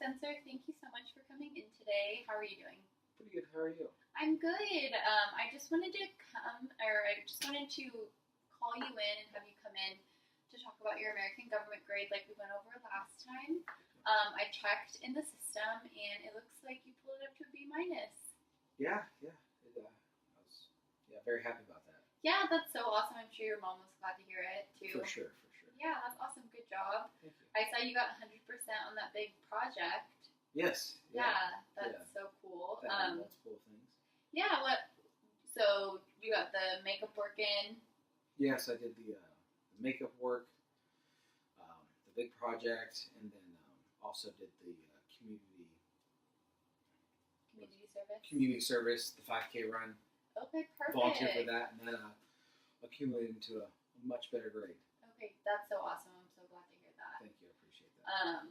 Spencer. Thank you so much for coming in today. How are you doing? Pretty good. How are you? I'm good. I just wanted to call you in and have you come in to talk about your American government grade like we went over last time. I checked in the system and it looks like you pulled it up to a B minus. Yeah. I was very happy about that. Yeah, that's so awesome. I'm sure your mom was glad to hear it too. For sure. Yeah, that's awesome. Good job. Thank you. I saw you got 100% on that big project. Yes. Yeah, that's so cool. Multiple things. Yeah, so you got the makeup work in? Yes, I did the makeup work, the big project, and then also did the community service, the 5K run. Okay, perfect. Volunteered for that, and then accumulated into a much better grade. Okay, that's so awesome. I'm so glad to hear that. Thank you. I appreciate that.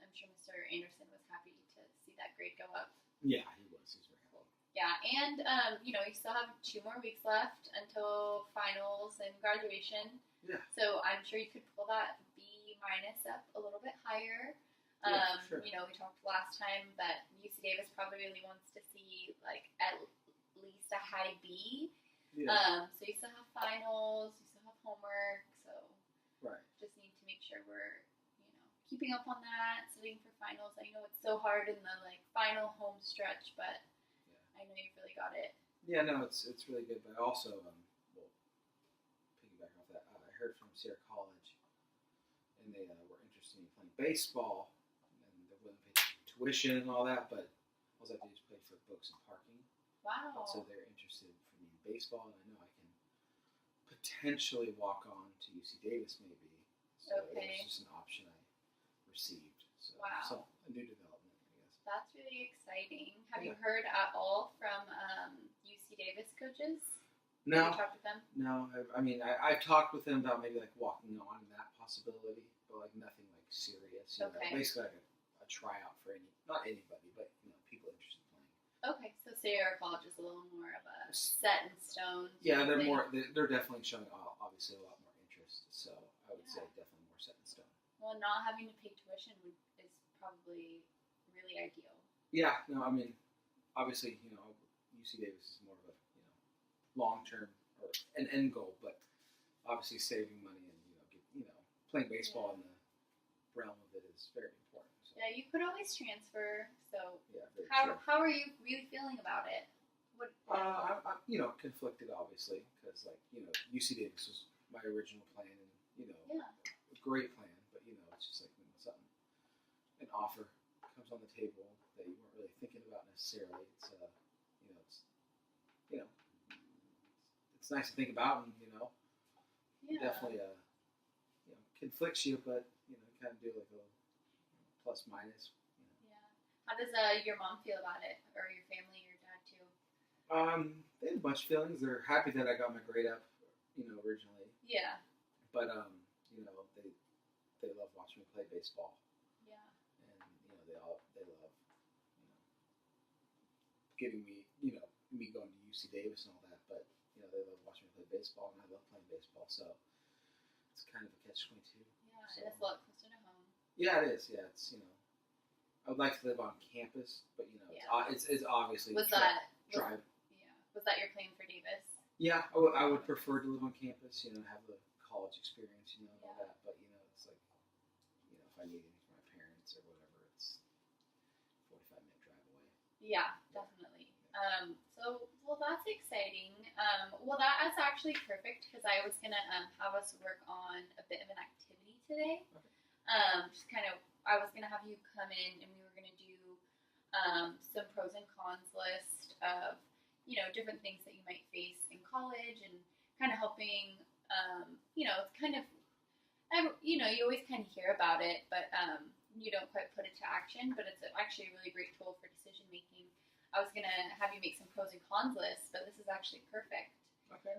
I'm sure Mr. Anderson was happy to see that grade go up. Yeah, he was. He was very happy. Yeah, and you still have 2 more weeks left until finals and graduation. Yeah. So I'm sure you could pull that B minus up a little bit higher. Yeah, sure. We talked last time that UC Davis probably really wants to see like at least a high B. Yeah. So you still have finals, you still have homework, so Right. just need to make sure we're keeping up on that, studying for finals. I know it's so hard in the final home stretch, but I know you've really got it. Yeah, no, it's really good. But I also, piggyback off that, I heard from Sierra College, and they were interested in playing baseball, and they're willing to pay tuition and all that, but all I have to do is play for books and parking. Wow. And so they're interested for me in baseball, and I know I can potentially walk on to UC Davis maybe. So Okay. it was just an option I received. So, Wow. So a new development, I guess. That's really exciting. Have you Yeah. heard at all from UC Davis coaches? No. Have you talked with them? No, I've talked with them about maybe walking on that possibility, but nothing serious. Okay. Basically a tryout for not anybody, but people interested in playing. Okay, so Sierra College is a little more of a set in stone. Yeah, sort of they're definitely showing obviously a lot more interest. So I would say definitely more set in stone. Well, not having to pay tuition is probably really ideal. Yeah, no, obviously UC Davis is more of a long term or an end goal, but obviously saving money and playing baseball in the realm of it is very important. So. Yeah, you could always transfer. So yeah, very true. how are you really feeling about it? What? I'm conflicted obviously because UC Davis was my original plan and a great plan, but it's just when something an offer comes on the table that you weren't really thinking about necessarily. It's nice to think about and definitely conflicts you, but kind of do a little plus minus. Yeah. How does your mom feel about it, or your family, your dad too? They have a bunch of feelings. They're happy that I got my grade up, originally. Yeah. But they love watching me play baseball. Yeah. And they love getting me me going to UC Davis and all that. But they love watching me play baseball, and I love playing baseball. So it's kind of a catch-22. Yeah, and it's a lot closer to home. Yeah, it is. Yeah, it's I would like to live on campus, but it's obviously drive. Yeah. Was that your plan for Davis? Yeah, I would prefer to live on campus. Have the college experience. And all that. But it's if I need anything from my parents or whatever, it's 45-minute drive away. Yeah, definitely. Well, that's exciting. That is actually perfect because I was gonna have us work on a bit of an activity today. Okay. I was gonna have you come in and we were gonna do some pros and cons list of different things that you might face in college and kind of helping. It's kind of you always kind of hear about it, but you don't quite put it to action. But it's actually a really great tool for decision making. I was gonna have you make some pros and cons lists, but this is actually perfect. Okay.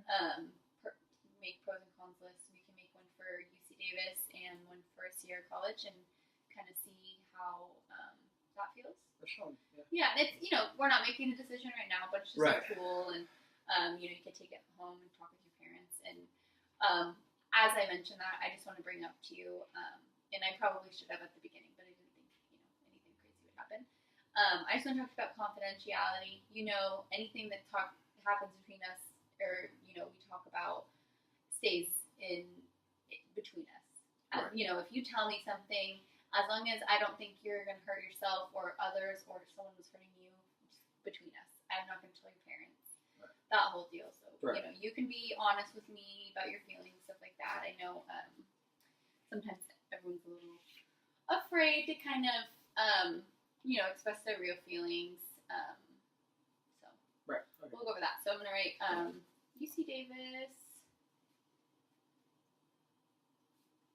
Make pros and cons lists. We can make one for UC Davis and one for Sierra College, and kind of see how that feels. That's fun. Yeah, and it's we're not making a decision right now, but it's just right. a tool, and you can take it home and talk with your parents. And as I mentioned that, I just want to bring up to you, and I probably should have at the beginning, but I didn't think anything crazy happen. I just want to talk about confidentiality. Anything that happens between us, or we talk about, stays in between us. Right. If you tell me something, as long as I don't think you're going to hurt yourself or others, or someone was hurting you, just between us. I'm not going to tell your parents. Right. That whole deal. So right. You can be honest with me about your feelings, stuff like that. I know sometimes everyone's a little afraid to kind of express their real feelings. So right. Okay. We'll go over that. So I'm gonna write UC Davis,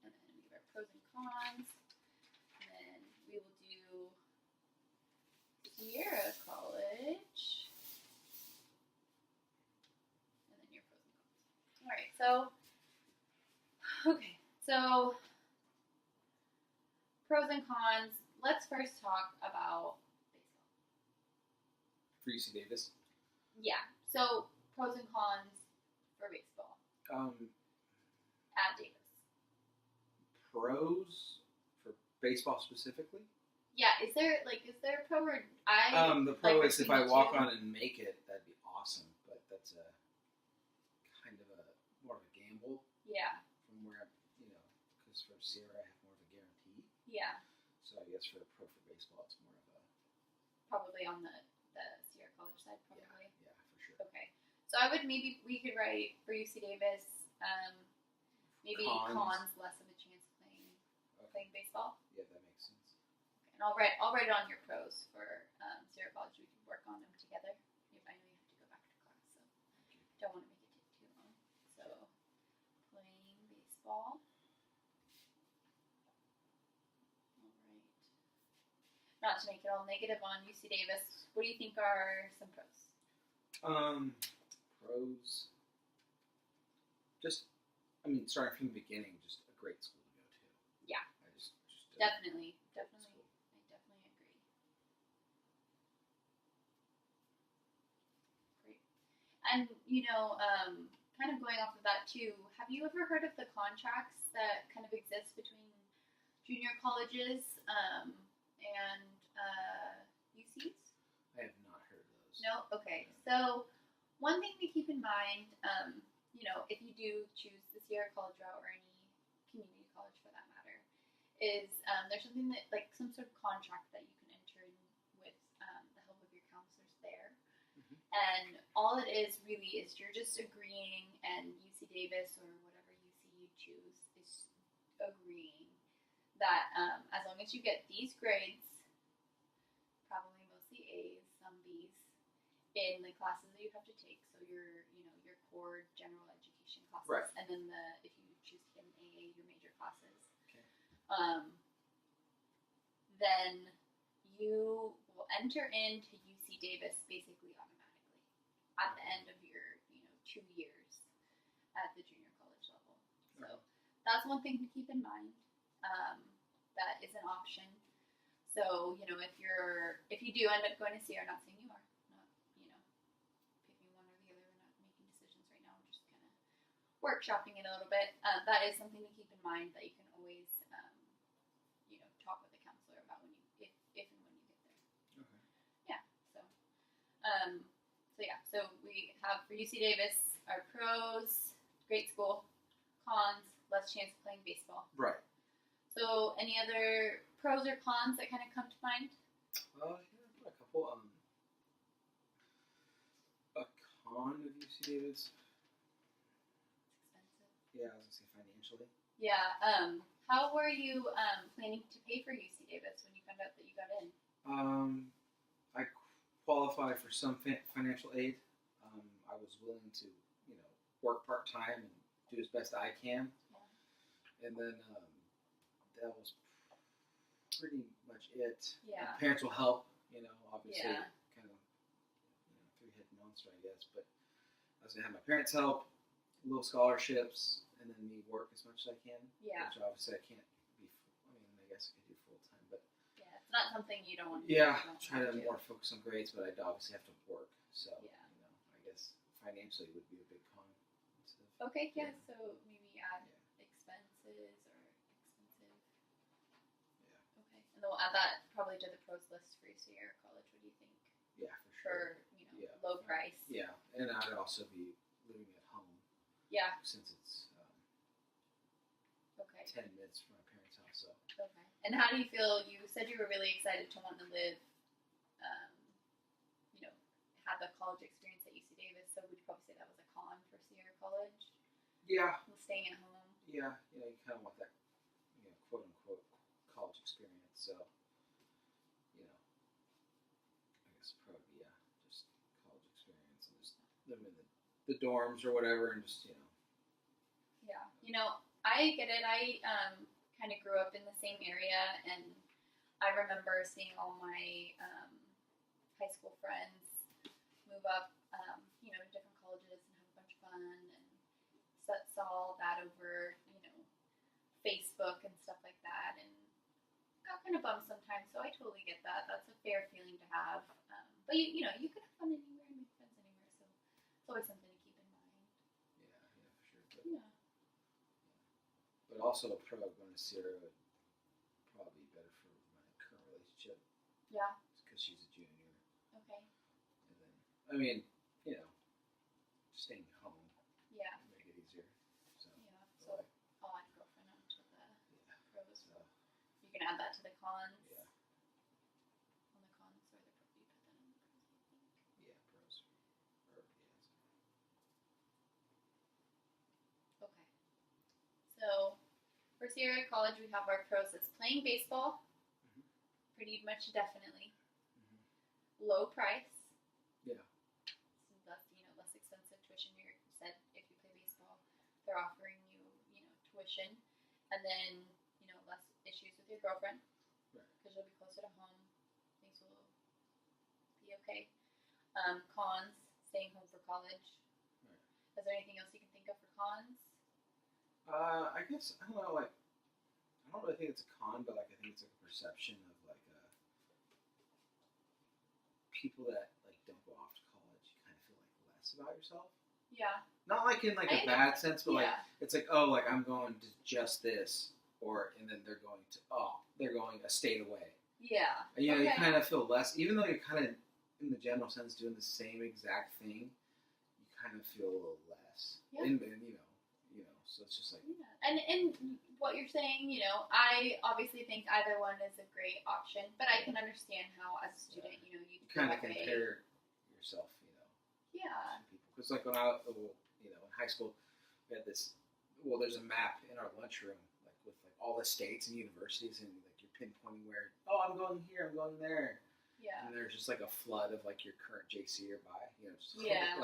and then we give our pros and cons, and then we will do Sierra College, and then your pros and cons. All right. So pros and cons. Let's first talk about baseball. For UC Davis? Yeah. So, pros and cons for baseball. At Davis. Pros for baseball specifically? Yeah. Is there a pro or the pro is if I walk on and make it, that'd be awesome. But that's a kind of more of a gamble. Yeah. From where because for Sierra I have more of a guarantee. Yeah. So I guess for a pro for baseball, it's more of a... Probably on the Sierra College side, probably. Yeah, for sure. Okay. So we could write for UC Davis, maybe cons, less of a chance playing baseball. Yeah, that makes sense. Okay. And I'll write it on your pros for Sierra College. We can work on them together. I know you have to go back to class, so don't want to make it take too long. So playing baseball. Not to make it all negative on UC Davis, what do you think are some pros? Pros. Starting from the beginning, just a great school to go to. Yeah. I just definitely. I definitely agree. Great. And kind of going off of that too, have you ever heard of the contracts that kind of exist between junior colleges and UCs? I have not heard of those. No? Okay. So one thing to keep in mind, if you do choose the Sierra College route or any community college for that matter, is there's something that, like some sort of contract that you can enter in with the help of your counselors there. Mm-hmm. And all it is really is you're just agreeing, and UC Davis or whatever UC you choose is agreeing that as long as you get these grades, probably mostly A's, some B's, in the classes that you have to take, so your core general education classes, right. And then if you choose to get an AA, your major classes, okay. Then you will enter into UC Davis basically automatically at the end of your 2 years at the junior college level. So that's one thing to keep in mind. That is an option. So if you do end up going to Sierra, not saying you are, not picking one or the other. We're not making decisions right now. We're just kind of workshopping it a little bit. That is something to keep in mind, that you can always talk with the counselor about if and when you get there. Okay. Yeah. So we have for UC Davis our pros: great school; cons, less chance of playing baseball. Right. So any other pros or cons that kind of come to mind? A couple. A con of UC Davis. It's expensive. Yeah, I was gonna say financially. Yeah. How were you planning to pay for UC Davis when you found out that you got in? I qualified for some financial aid. I was willing to, work part time and do as best I can. Yeah. And then that was pretty much it. Yeah. Parents will help, obviously. Yeah. Kind of, three-headed monster, I guess. But I was gonna have my parents help, little scholarships, and then me work as much as I can. Yeah. Which obviously I can't be. I guess I could do full time, but. Yeah, it's not something you don't want to do. Yeah, try to more focus on grades, but I'd obviously have to work. So, yeah. I guess financially would be a big con. Okay, yeah, so maybe add expenses or expensive. Yeah. Okay, and then we'll add that probably probably did the pros list for Sierra College. What do you think? Yeah, for sure. For low price. Yeah, and I'd also be living at home. Yeah. Since it's okay. 10 minutes from my parents' house. So. Okay. And how do you feel? You said you were really excited to want to live, have the college experience at UC Davis. So would you probably say that was a con for Sierra College? Yeah. Staying at home. Yeah, you kind of want that, quote unquote college experience. So, I guess probably just college experience and just living in the dorms or whatever, and just Yeah, I get it. I kind of grew up in the same area, and I remember seeing all my high school friends move up, to different colleges and have a bunch of fun, and saw that over, Facebook and stuff like that, and got kind of bummed sometimes. So I totally get that. That's a fair feeling to have. But you could have fun anywhere and make friends anywhere, so it's always something to keep in mind. Yeah, for sure. But also a pro going to Sierra would probably be better for my current relationship. Yeah. Because she's a junior. Okay. And then, staying home. Yeah. Make it easier. So. Yeah. So I'll add girlfriend onto the pros. So. You can add that to the cons. Yeah. On the cons, or you put that on the pros, I think. Yeah, pros. Okay. So for Sierra College, we have our pros as playing baseball. Mm-hmm. Pretty much definitely. Mm-hmm. Low price. Yeah. Less expensive tuition. You said if you play baseball, they're offering you, tuition, and then less issues with your girlfriend, right? Because you'll be closer to home. Things will be okay. Cons: staying home for college. Right. Is there anything else you can think of for cons? I guess I don't know. I don't really think it's a con, but I think it's a perception of people that don't go off to college. You kind of feel less about yourself. Yeah. Not in a bad sense, but it's I'm going to just this, and then they're going a state away. Yeah. And, you kind of feel less, even though you're kind of in the general sense doing the same exact thing. You kind of feel a little less. Yeah. And so it's just And what you're saying, I obviously think either one is a great option, but I can understand how as a student, you kind of compare yourself, Yeah. Because when I, in high school, we had this. Well, there's a map in our lunchroom, with all the states and universities, and you're pinpointing where. Oh, I'm going here. I'm going there. Yeah. And there's just a flood of your current JC or by, just yeah.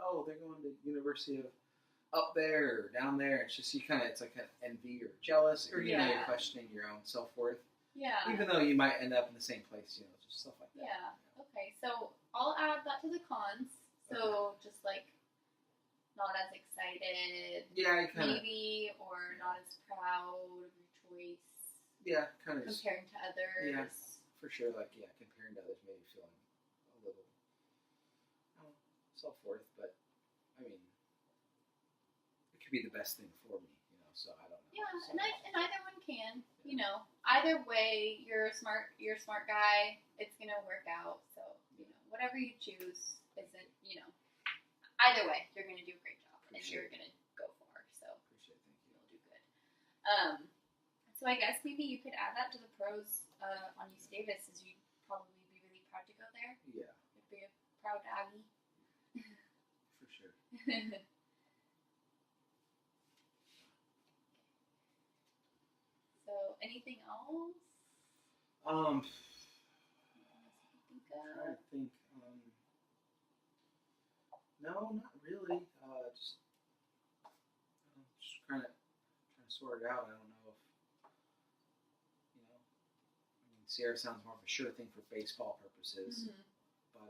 Oh, they're going to University of up there or down there. It's just it's an envy or jealous, or you're questioning your own self-worth. Yeah. Even though you might end up in the same place, just stuff like that. Yeah. Okay. So I'll add that to the cons. So just not as excited. Yeah, maybe, or not as proud of your choice. Yeah, kind of comparing to others. Yeah, for sure. Comparing to others, maybe feeling a little self-worth, but I mean, it could be the best thing for me, So I don't know. Yeah, so, and either one can. Either way, you're a smart guy. It's gonna work out. So whatever you choose isn't. Either way, you're gonna do a great job, and you're gonna go far. So appreciate it. Thank you. You'll do good. So I guess maybe you could add that to the pros on UC Davis, as you'd probably be really proud to go there. Yeah. You'd be a proud Aggie. For sure. So, anything else? I'm think trying to think. No, not really. Just trying to sort it out. I don't know if Sierra sounds more of a sure thing for baseball purposes, but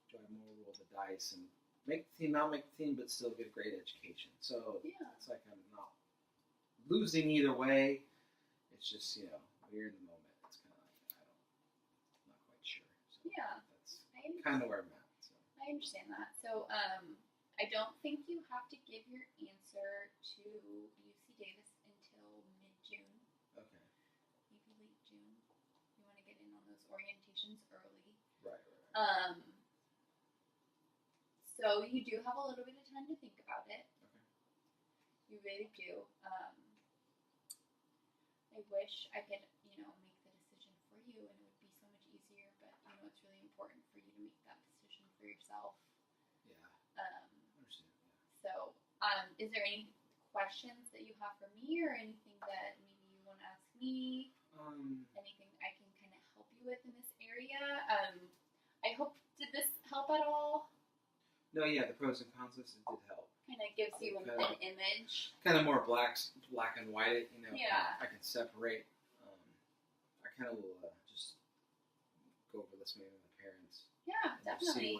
do I more roll the dice and make the team, not make the team, but still get a great education? So it's I'm not losing either way. It's just we're in the moment. It's kind of I'm not quite sure. So that's kind of where I'm at. So. I understand that. So I don't think you have to give your answer to UC Davis until mid-June. Okay. Maybe late June. get in on those orientations early. Right. So you do have a little bit of time to think about it. Okay. You really do. I wish I could, make the decision for you, and it would be so much easier. But it's really important for you to make that decision for yourself. Yeah. I understand. Yeah. So, is there any questions that you have for me, or anything that maybe you want to ask me? Anything I can kind of help you with in this area? I hope, did this help at all? No, yeah, the pros and cons list, it did help. Kind of gives you an image. Kind of more black and white, Yeah. I can separate. I kind of will just go over this maybe with the parents. Yeah, definitely.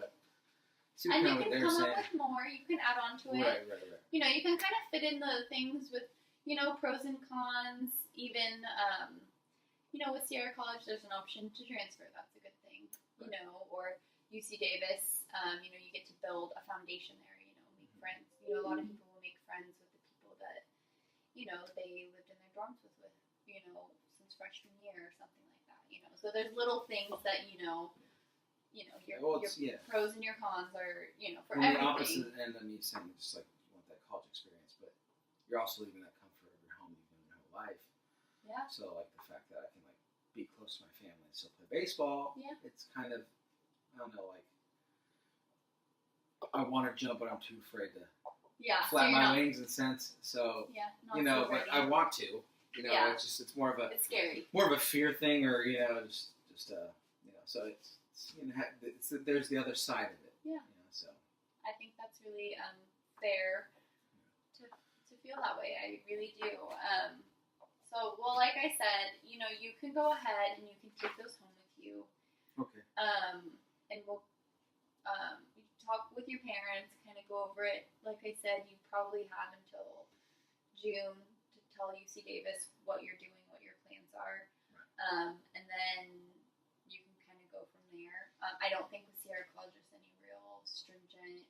See and what you can they're come saying. up with more. You can add on to it. Right. You can kind of fit in the things with, pros and cons. Even, with Sierra College, there's an option to transfer. That's a good thing. Right. Or UC Davis, you get to build a foundation there. Make friends. A lot of people will make friends with the people that, they lived in their dorms with, since freshman year or something like that. So there's little things that your pros and your cons are, for everything. The opposite end of me saying just like you want that college experience, but you're also leaving that comfort of your home you've been in your whole life. Yeah. So like the fact that I can like be close to my family and still play baseball. Yeah. It's kind of, I don't know, like I want to jump, but I'm too afraid to flap my wings in a sense. So but I want to. It's more of a it's scary. More of a fear thing, or so it's there's the other side of it. Yeah. So I think that's really fair to feel that way. I really do. So like I said, you can go ahead and you can take those home with you. Okay. And we'll talk with your parents, kind of go over it. Like I said, you probably have until June to tell UC Davis what you're doing, what your plans are. Right. And then you can kind of go from there. I don't think with Sierra College there's any real stringent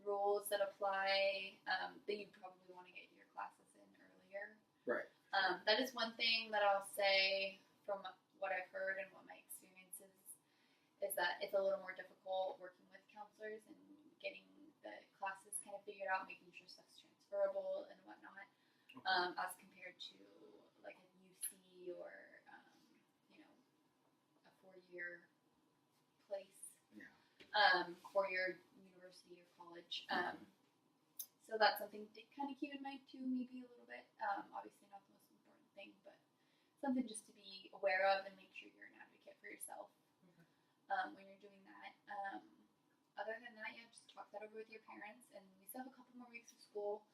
rules that apply. That you probably want to get your classes in earlier. Right. That is one thing that I'll say from what I've heard and what my experience is that it's a little more difficult working with counselors and getting the classes kind of figured out, making sure stuff's transferable and whatnot, as compared to like a UC or a 4-year place. Yeah. For your university or college. So that's something to kind of keep in mind too, maybe a little bit. Obviously not the most important thing, but something just to be aware of and make sure you're an advocate for yourself when you're doing that. Other than that, just talk that over with your parents, and we still have a couple more weeks of school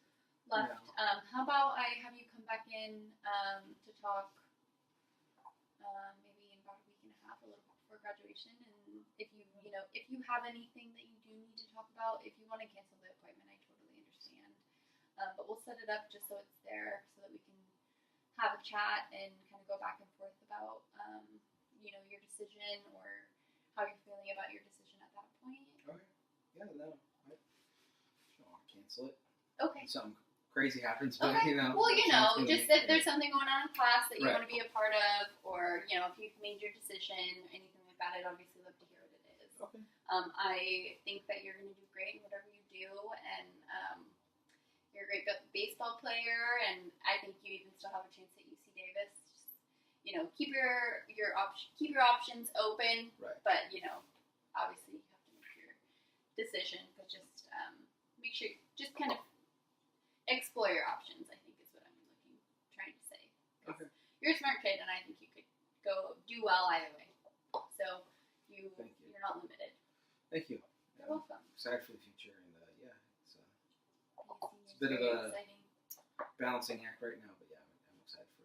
left. Yeah. How about I have you come back in to talk maybe in about a week and a half, a little bit before graduation, and if you have anything that you do need to talk about, if you want to cancel the appointment, I totally understand. But we'll set it up just so it's there, so that we can have a chat and kind of go back and forth about your decision, or how you're feeling about your decision at that point. Okay. Yeah, no, I don't want to cancel it. Okay. Something crazy happens, but okay. Well, just if there's something going on in class that you want to be a part of, or if you've made your decision, anything like that, I'd obviously love to hear what it is. Okay. I think that you're going to do great in whatever you do, and you're a great baseball player, and I think you even still have a chance at UC Davis. Just, keep your options open, right. But obviously you have to make your decision. But just make sure, just kind of explore your options, I think is what I'm trying to say. Okay. You're a smart kid, and I think you could do well either way. So you're not limited. Thank you. You're welcome. Excited for the future, and it's a bit of a exciting balancing act right now, but I'm excited for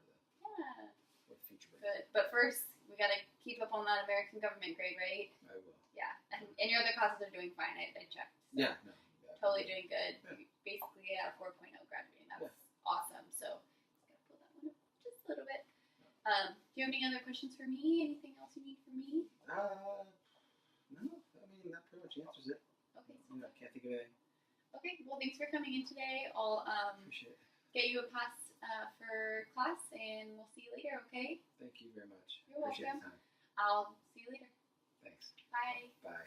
what the future brings. Good. But first, we got to keep up on that American government grade, right? I will. Yeah, and your other classes are doing fine. I checked. So Yeah, no. Yeah, totally doing good. Yeah. Basically at a 4.0 graduating. That's awesome. So just gotta pull that one up just a little bit. Do you have any other questions for me? Anything else you need from me? No. I mean, that pretty much answers it. Okay. I can't think of anything. Okay. Well, thanks for coming in today. I'll appreciate it. Get you a pass for class, and we'll see you later. Okay. Thank you very much. You're appreciate welcome. the time. I'll see you later. Thanks. Bye. Bye.